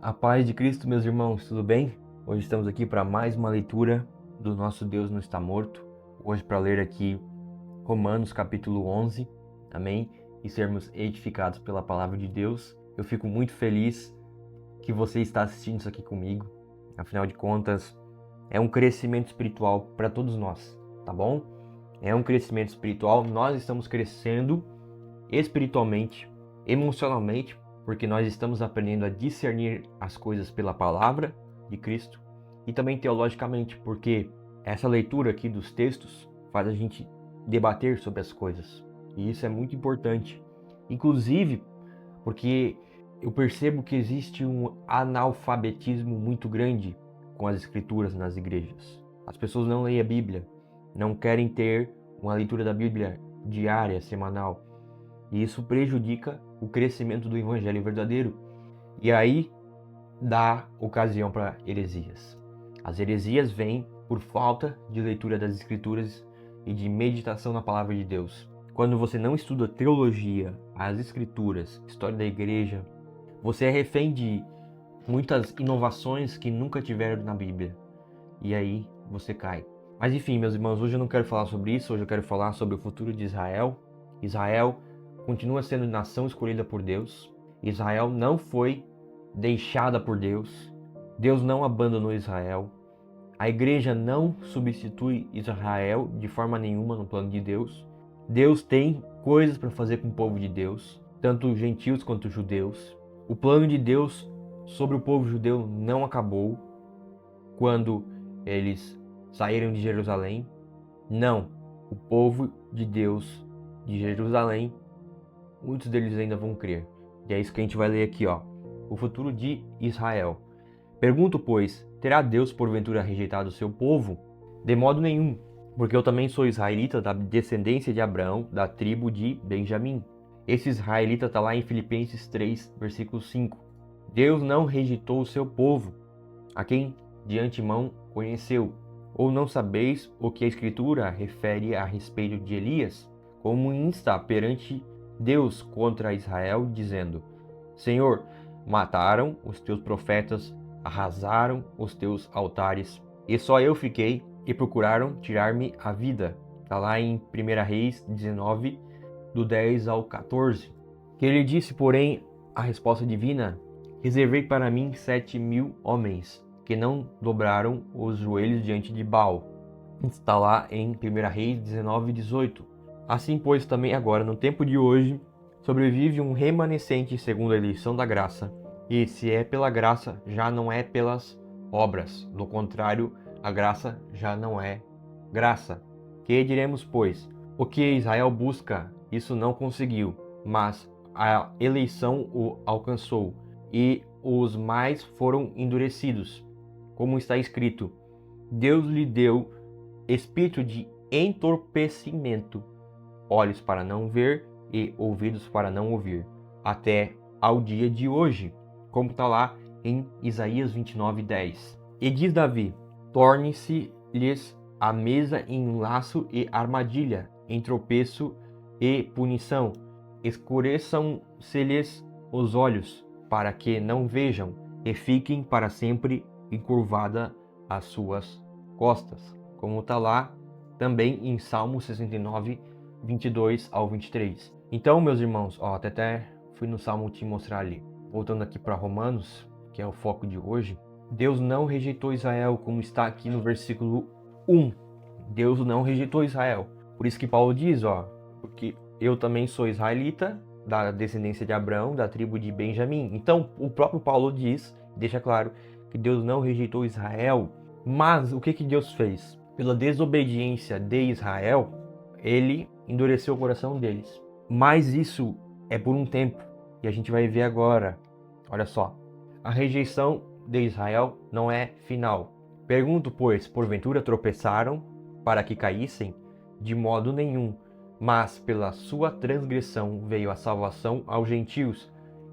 A paz de Cristo, meus irmãos, tudo bem? Hoje estamos aqui para mais uma leitura do Nosso Deus Não Está Morto. Hoje para ler aqui Romanos capítulo 11, amém? E sermos edificados pela palavra de Deus. Eu fico muito feliz que você está assistindo isso aqui comigo. Afinal de contas, é um crescimento espiritual para todos nós, tá bom? É um crescimento espiritual, nós estamos crescendo espiritualmente, emocionalmente, porque nós estamos aprendendo a discernir as coisas pela palavra de Cristo e também teologicamente, porque essa leitura aqui dos textos faz a gente debater sobre as coisas. E isso é muito importante. Inclusive, porque eu percebo que existe um analfabetismo muito grande com as escrituras nas igrejas. As pessoas não leem a Bíblia, não querem ter uma leitura da Bíblia diária, semanal. E isso prejudica o crescimento do evangelho verdadeiro. E aí dá ocasião para heresias. As heresias vêm por falta de leitura das escrituras e de meditação na palavra de Deus. Quando você não estuda teologia, as escrituras, história da igreja, você é refém de muitas inovações que nunca tiveram na Bíblia. E aí você cai. Mas enfim, meus irmãos, hoje eu não quero falar sobre isso, hoje eu quero falar sobre o futuro de Israel. Israel continua sendo nação escolhida por Deus. Israel não foi deixada por Deus. Deus não abandonou Israel. A igreja não substitui Israel de forma nenhuma no plano de Deus. Deus tem coisas para fazer com o povo de Deus, tanto gentios quanto judeus. O plano de Deus sobre o povo judeu não acabou quando eles saíram de Jerusalém. Não, o povo de Deus de Jerusalém, muitos deles ainda vão crer. E é isso que a gente vai ler aqui, ó. O futuro de Israel. Pergunto, pois, terá Deus porventura rejeitado o seu povo? De modo nenhum, porque eu também sou israelita da descendência de Abraão, da tribo de Benjamim. Esse israelita está lá em Filipenses 3, versículo 5. Deus não rejeitou o seu povo, a quem de antemão conheceu. Ou não sabeis o que a Escritura refere a respeito de Elias, como insta perante Deus contra Israel, dizendo: Senhor, mataram os teus profetas, arrasaram os teus altares, e só eu fiquei, e procuraram tirar-me a vida. Está lá em 1 Reis 19, do 10 ao 14. Que ele disse, porém, a resposta divina: reservei para mim 7.000 homens, que não dobraram os joelhos diante de Baal. Está lá em 1 Reis 19, 18. Assim, pois, também agora, no tempo de hoje, sobrevive um remanescente segundo a eleição da graça, e se é pela graça, já não é pelas obras. Do contrário, a graça já não é graça. Que diremos, pois? O que Israel busca, isso não conseguiu, mas a eleição o alcançou, e os mais foram endurecidos. Como está escrito, Deus lhe deu espírito de entorpecimento, olhos para não ver e ouvidos para não ouvir, até ao dia de hoje, como está lá em Isaías 29:10. E diz Davi: torne-se-lhes a mesa em laço e armadilha, em tropeço e punição. Escureçam-se-lhes os olhos, para que não vejam, e fiquem para sempre encurvada as suas costas. Como está lá também em Salmo 69, 22 ao 23. Então, meus irmãos, até fui no Salmo te mostrar ali. Voltando aqui para Romanos, que é o foco de hoje. Deus não rejeitou Israel, como está aqui no versículo 1. Deus não rejeitou Israel. Por isso que Paulo diz, porque eu também sou israelita, da descendência de Abraão, da tribo de Benjamim. Então, o próprio Paulo diz, deixa claro, que Deus não rejeitou Israel. Mas o que Deus fez? Pela desobediência de Israel, ele endureceu o coração deles. Mas isso é por um tempo, e a gente vai ver agora. Olha só, a rejeição de Israel não é final. Pergunto, pois, porventura tropeçaram para que caíssem? De modo nenhum, mas pela sua transgressão veio a salvação aos gentios,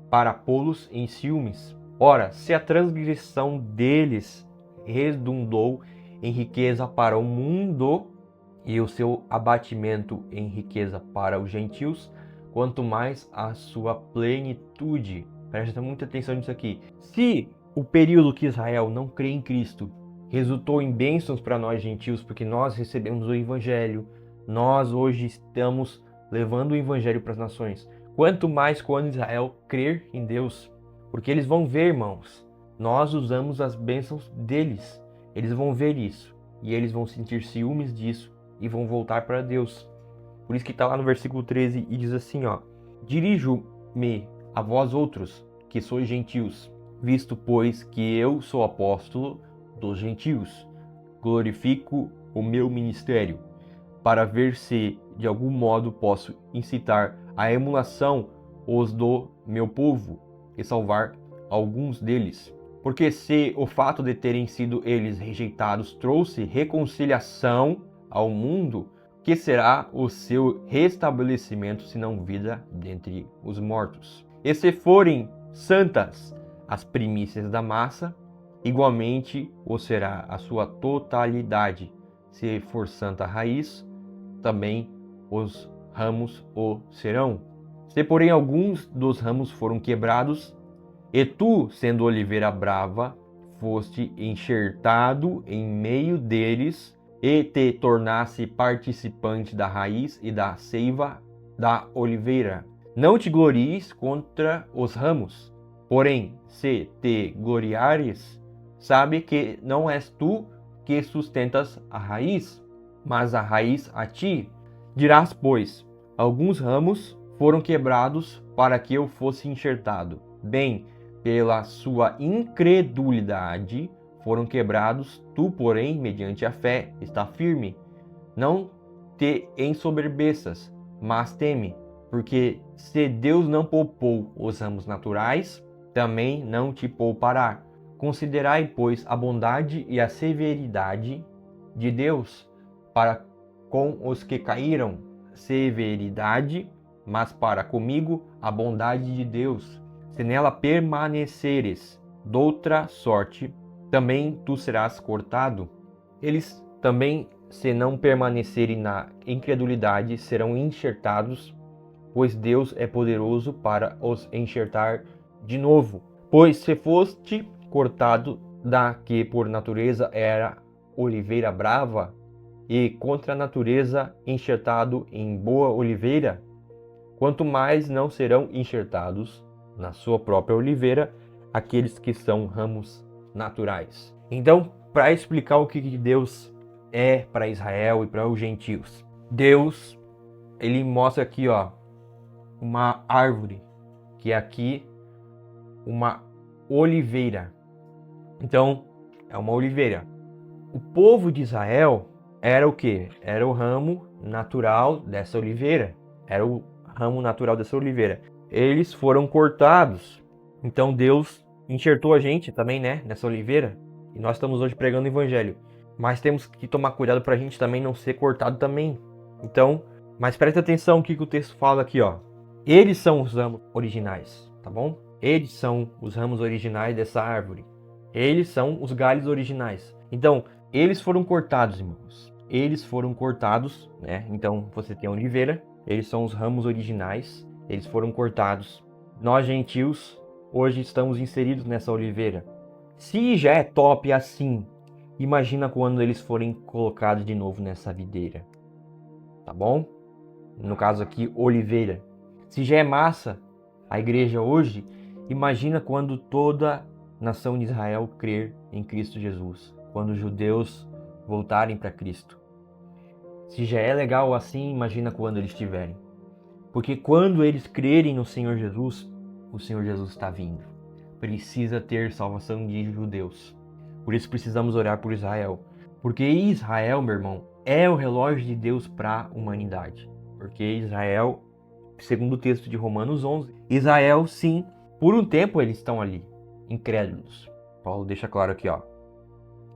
para pô-los em ciúmes. Ora, se a transgressão deles redundou em riqueza para o mundo, e o seu abatimento em riqueza para os gentios, quanto mais a sua plenitude. Presta muita atenção nisso aqui. Se o período que Israel não crê em Cristo resultou em bênçãos para nós gentios, porque nós recebemos o Evangelho, nós hoje estamos levando o Evangelho para as nações. Quanto mais quando Israel crer em Deus, porque eles vão ver, irmãos, nós usamos as bênçãos deles, eles vão ver isso, e eles vão sentir ciúmes disso, e vão voltar para Deus. Por isso que está lá no versículo 13 e diz assim, ó: dirijo-me a vós outros, que sois gentios, visto pois que eu sou apóstolo dos gentios, glorifico o meu ministério, para ver se de algum modo posso incitar a emulação os do meu povo e salvar alguns deles. Porque se o fato de terem sido eles rejeitados trouxe reconciliação ao mundo, que será o seu restabelecimento, senão vida dentre os mortos? E se forem santas as primícias da massa, igualmente o será a sua totalidade. Se for santa a raiz, também os ramos o serão. Se porém alguns dos ramos foram quebrados, e tu, sendo oliveira brava, foste enxertado em meio deles, e te tornasse participante da raiz e da seiva da oliveira. Não te glories contra os ramos, porém, se te gloriares, sabe que não és tu que sustentas a raiz, mas a raiz a ti. Dirás, pois, alguns ramos foram quebrados para que eu fosse enxertado. Bem, pela sua incredulidade foram quebrados, tu, porém, mediante a fé, está firme. Não te ensoberbeças, mas teme, porque se Deus não poupou os ramos naturais, também não te poupará. Considerai, pois, a bondade e a severidade de Deus para com os que caíram. Severidade, mas para comigo a bondade de Deus. Se nela permaneceres, doutra sorte, também tu serás cortado. Eles também, se não permanecerem na incredulidade, serão enxertados, pois Deus é poderoso para os enxertar de novo. Pois se foste cortado da que por natureza era oliveira brava, e contra a natureza enxertado em boa oliveira, quanto mais não serão enxertados na sua própria oliveira aqueles que são ramos naturais. Então, para explicar o que Deus é para Israel e para os gentios, Deus, ele mostra aqui, ó, uma árvore, que é aqui uma oliveira. Então, é uma oliveira. O povo de Israel era o quê? Era o ramo natural dessa oliveira. Era o ramo natural dessa oliveira. Eles foram cortados. Então Deus enxertou a gente também, né, nessa oliveira. E nós estamos hoje pregando o evangelho. Mas temos que tomar cuidado para a gente também não ser cortado também. Então, mas presta atenção no que o texto fala aqui, ó. Eles são os ramos originais, tá bom? Eles são os ramos originais dessa árvore. Eles são os galhos originais. Então, eles foram cortados, irmãos. Eles foram cortados, né? Então, você tem a oliveira. Eles são os ramos originais. Eles foram cortados. Nós, gentios, hoje estamos inseridos nessa oliveira. Se já é top assim, imagina quando eles forem colocados de novo nessa videira. Tá bom? No caso aqui, oliveira. Se já é massa a igreja hoje, imagina quando toda nação de Israel crer em Cristo Jesus, quando os judeus voltarem para Cristo. Se já é legal assim, imagina quando eles estiverem. Porque quando eles crerem no Senhor Jesus, o Senhor Jesus está vindo. Precisa ter salvação de judeus. Por isso precisamos orar por Israel. Porque Israel, meu irmão, é o relógio de Deus para a humanidade. Porque Israel, segundo o texto de Romanos 11, Israel, sim, por um tempo eles estão ali, incrédulos. Paulo deixa claro aqui, ó.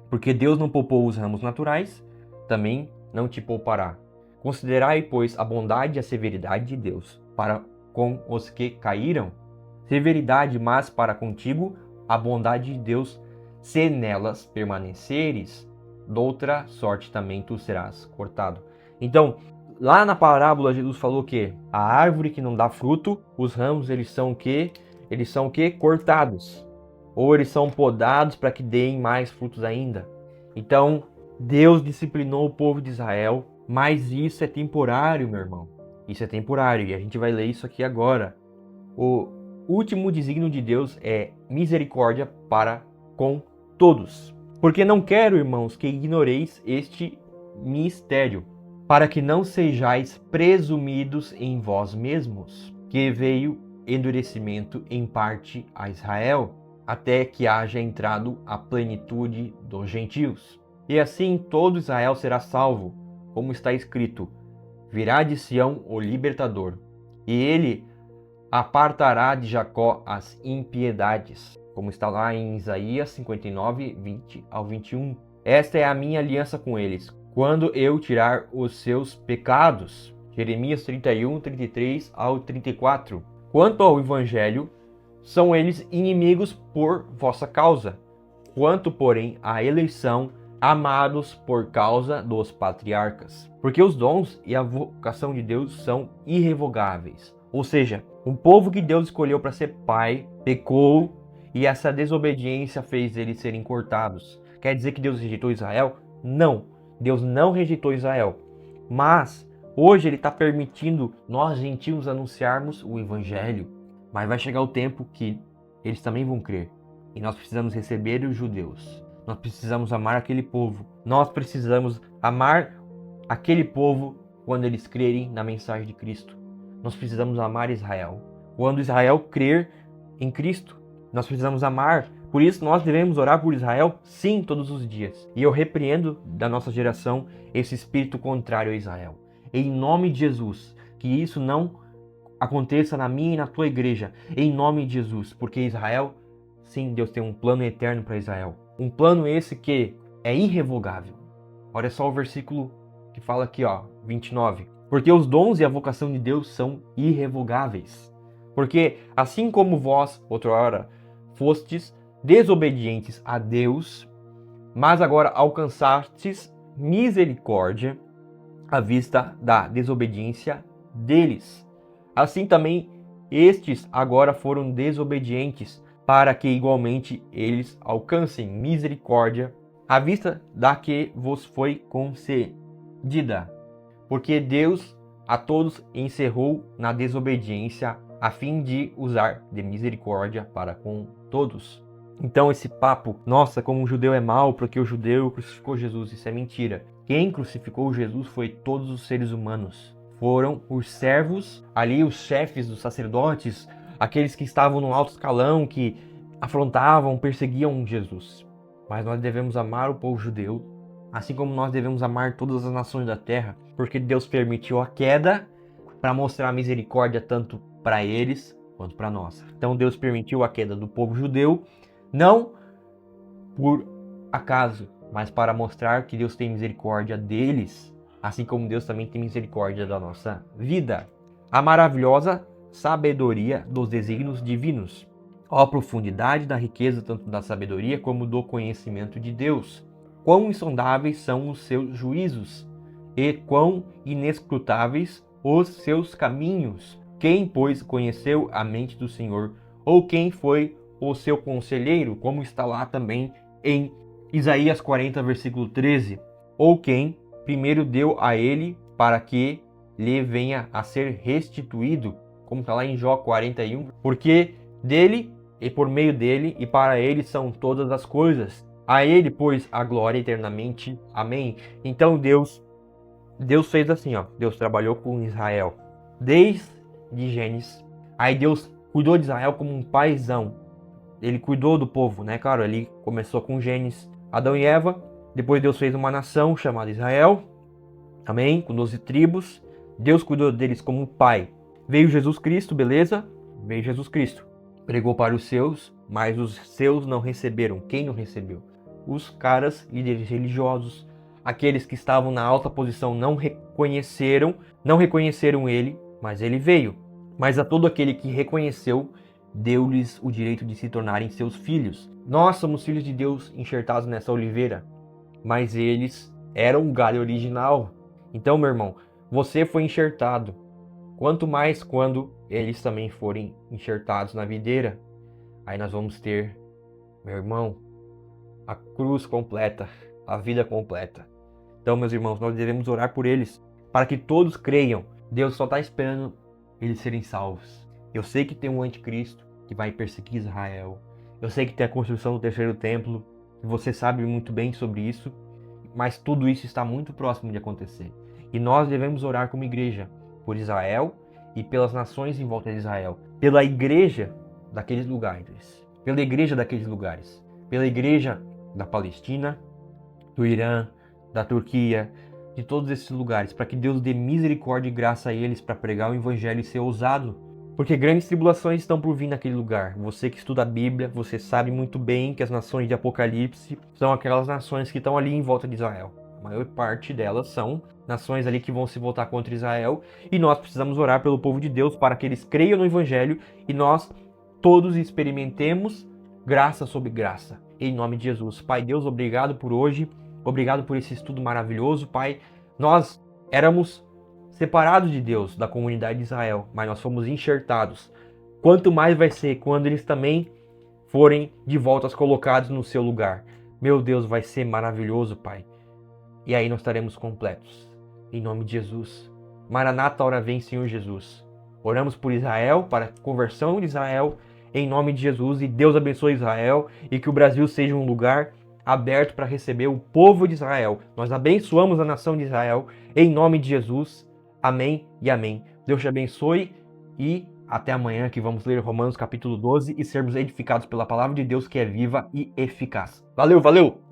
Porque Deus não poupou os ramos naturais, também não te poupará. Considerai, pois, a bondade e a severidade de Deus para com os que caíram. Severidade, mas para contigo a bondade de Deus, se nelas permaneceres, doutra sorte também tu serás cortado. Então, lá na parábola Jesus falou que a árvore que não dá fruto, os ramos eles são o quê? Eles são o quê? Cortados. ou eles são podados para que deem mais frutos ainda. Então, Deus disciplinou o povo de Israel, mas isso é temporário, meu irmão. Isso é temporário e a gente vai ler isso aqui agora. O último desígnio de Deus é misericórdia para com todos. Porque não quero, irmãos, que ignoreis este mistério, para que não sejais presumidos em vós mesmos, que veio endurecimento em parte a Israel, até que haja entrado a plenitude dos gentios. E assim todo Israel será salvo, como está escrito: virá de Sião o libertador, e ele apartará de Jacó as impiedades, como está lá em Isaías 59, 20 ao 21. Esta é a minha aliança com eles, quando eu tirar os seus pecados. Jeremias 31, 33 ao 34. Quanto ao evangelho, são eles inimigos por vossa causa. Quanto, porém, à eleição, amados por causa dos patriarcas. Porque os dons e a vocação de Deus são irrevogáveis. Ou seja, um povo que Deus escolheu para ser pai, pecou, e essa desobediência fez eles serem cortados. Quer dizer que Deus rejeitou Israel? Não, Deus não rejeitou Israel. Mas hoje Ele está permitindo nós gentios anunciarmos o Evangelho. Mas vai chegar o tempo que eles também vão crer. E nós precisamos receber os judeus. Nós precisamos amar aquele povo. Nós precisamos amar aquele povo quando eles crerem na mensagem de Cristo. Nós precisamos amar Israel. Quando Israel crer em Cristo, nós precisamos amar. Por isso nós devemos orar por Israel, sim, todos os dias. E eu repreendo da nossa geração esse espírito contrário a Israel. Em nome de Jesus, que isso não aconteça na minha e na tua igreja. Em nome de Jesus, porque Israel, sim, Deus tem um plano eterno para Israel. Um plano esse que é irrevogável. Olha só o versículo que fala aqui, 29. Porque os dons e a vocação de Deus são irrevogáveis. Porque assim como vós, outrora, fostes desobedientes a Deus, mas agora alcançastes misericórdia à vista da desobediência deles. Assim também estes agora foram desobedientes, para que igualmente eles alcancem misericórdia à vista da que vos foi concedida. Porque Deus a todos encerrou na desobediência, a fim de usar de misericórdia para com todos. Então esse papo, nossa, como o judeu é mau, porque o judeu crucificou Jesus, isso é mentira. Quem crucificou Jesus foi todos os seres humanos. Foram os servos, ali os chefes dos sacerdotes, aqueles que estavam no alto escalão, que afrontavam, perseguiam Jesus. Mas nós devemos amar o povo judeu, assim como nós devemos amar todas as nações da terra, porque Deus permitiu a queda para mostrar a misericórdia tanto para eles quanto para nós. Então Deus permitiu a queda do povo judeu, não por acaso, mas para mostrar que Deus tem misericórdia deles, assim como Deus também tem misericórdia da nossa vida. A maravilhosa sabedoria dos desígnios divinos. Ó profundidade da riqueza tanto da sabedoria como do conhecimento de Deus. Quão insondáveis são os seus juízos e quão inescrutáveis os seus caminhos. Quem, pois, conheceu a mente do Senhor? Ou quem foi o seu conselheiro? Como está lá também em Isaías 40, versículo 13. Ou quem primeiro deu a ele para que lhe venha a ser restituído? Como está lá em Jó 41. Porque dele e por meio dele e para ele são todas as coisas. A ele, pois, a glória eternamente. Amém. Então Deus fez assim, Deus trabalhou com Israel desde Gênesis. Aí Deus cuidou de Israel como um paizão. Ele cuidou do povo, né? Claro, ele começou com Gênesis, Adão e Eva. Depois Deus fez uma nação chamada Israel. Amém? Com 12 tribos. Deus cuidou deles como um pai. Veio Jesus Cristo, beleza? Veio Jesus Cristo. Pregou para os seus, mas os seus não receberam. Quem não recebeu? Os caras, líderes religiosos, aqueles que estavam na alta posição não reconheceram ele, mas ele veio. Mas a todo aquele que reconheceu, deu-lhes o direito de se tornarem seus filhos. Nós somos filhos de Deus enxertados nessa oliveira, mas eles eram o galho original. Então, meu irmão, você foi enxertado. Quanto mais quando eles também forem enxertados na videira, aí nós vamos ter Meu irmão, a cruz completa, a vida completa. Então, meus irmãos, nós devemos orar por eles, para que todos creiam. Deus só está esperando eles serem salvos. Eu sei que tem um anticristo que vai perseguir Israel. Eu sei que tem a construção do terceiro templo. Você sabe muito bem sobre isso. Mas tudo isso está muito próximo de acontecer. E nós devemos orar como igreja por Israel e pelas nações em volta de Israel. Pela igreja daqueles lugares. Pela igreja daqueles lugares. Pela igreja da Palestina, do Irã, da Turquia, de todos esses lugares, para que Deus dê misericórdia e graça a eles para pregar o evangelho e ser ousado. Porque grandes tribulações estão por vir naquele lugar. Você que estuda a Bíblia, você sabe muito bem que as nações de Apocalipse são aquelas nações que estão ali em volta de Israel. A maior parte delas são nações ali que vão se voltar contra Israel, e nós precisamos orar pelo povo de Deus para que eles creiam no evangelho e nós todos experimentemos graça sobre graça. Em nome de Jesus. Pai Deus, obrigado por hoje. Obrigado por esse estudo maravilhoso, Pai. Nós éramos separados de Deus, da comunidade de Israel, mas nós fomos enxertados. Quanto mais vai ser quando eles também forem de volta colocados no seu lugar. Meu Deus, vai ser maravilhoso, Pai. E aí nós estaremos completos. Em nome de Jesus. Maranata, hora vem, Senhor Jesus. Oramos por Israel, para a conversão de Israel, em nome de Jesus. E Deus abençoe Israel e que o Brasil seja um lugar aberto para receber o povo de Israel. Nós abençoamos a nação de Israel em nome de Jesus. Amém e amém. Deus te abençoe e até amanhã, que vamos ler Romanos capítulo 12 e sermos edificados pela palavra de Deus que é viva e eficaz. Valeu, valeu!